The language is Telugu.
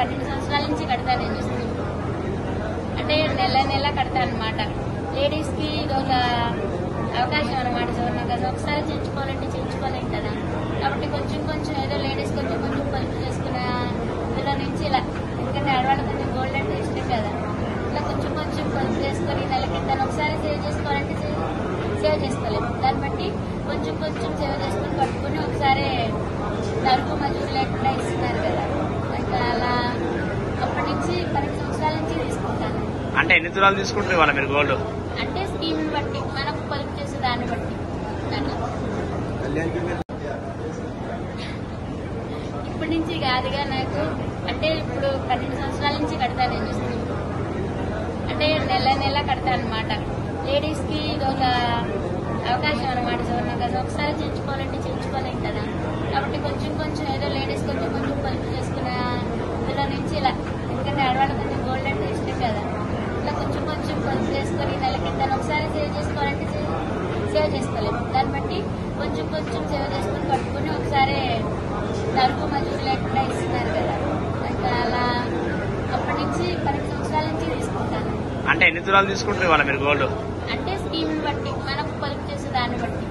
12 సంవత్సరాల నుంచి కడతాను నేను స్కీమ్. అంటే నెల నెల కడతాను అనమాట. లేడీస్ కి ఇది ఒక అవకాశం అనమాట. నాకు ఒకసారి చేయించుకోవాలంటే చేయించుకోలేం కదా. కాబట్టి కొంచెం కొంచెం ఏదో లేడీస్ కొంచెం కొంచెం పొదుపు చేసుకునే ఇందులో నుంచి ఇలా, ఎందుకంటే ఆడవాళ్ళు కొంచెం గోల్డ్ అంటే ఇష్టం కదా, ఇలా కొంచెం కొంచెం పొదుపు చేసుకొని నెలకి తను ఒకసారి సేవ్ చేసుకోవాలంటే సేవ్ చేసుకోలేము. దాన్ని బట్టి కొంచెం కొంచెం సేవ్ చేసుకుని పట్టుకుని ఒకసారి తరపు మజూరు లేకుండా ఇస్తున్నారు కదా, ఇంకా అలా అప్పటి నుంచి 12 సంవత్సరాల నుంచి తీసుకుంటాను. అంటే ఎన్ని తులాలు తీసుకుంటారు ఇవాళ మీరు గోల్డ్? అంటే స్కీమ్ బట్టి, మనకు పొదుపు చేసే దాన్ని బట్టి. ఇప్పటి నుంచి కాదుగా నాకు, అంటే ఇప్పుడు 12 సంవత్సరాల నుంచి కడతాను నేను స్కీమ్. అంటే నెల నెల కడతాను అనమాట. లేడీస్ కి ఇది ఒక అవకాశం అనమాట. నాకు ఒకసారి చేయించుకోవాలంటే చేయించుకోలేం కదా. కాబట్టి కొంచెం కొంచెం ఏదో లేడీస్ కొంచెం కొంచెం పొదుపు చేసుకునే ఇందులో నుంచి ఇలా, ఎందుకంటే ఆడవాళ్ళు కొంచెం గోల్డ్ అంటే ఇష్టం కదా, ఇలా కొంచెం కొంచెం పొదుపు చేసుకొని నెలకి తను ఒకసారి సేవ్ చేసుకోవాలంటే సేవ్ చేసుకోలేము. దాన్ని బట్టి కొంచెం కొంచెం సేవ్ చేసుకుని పట్టుకుని ఒకసారి తరపు మజూరు లేకుండా ఇస్తున్నారు కదా, ఇంకా అలా అప్పటి నుంచి 12 సంవత్సరాల నుంచి తీసుకుంటాను. అంటే ఎన్ని తులాలు తీసుకుంటారు ఇవాళ మీరు గోల్డ్? అంటే స్కీమ్ బట్టి, మనకు పొదుపు చేసే దాన్ని బట్టి.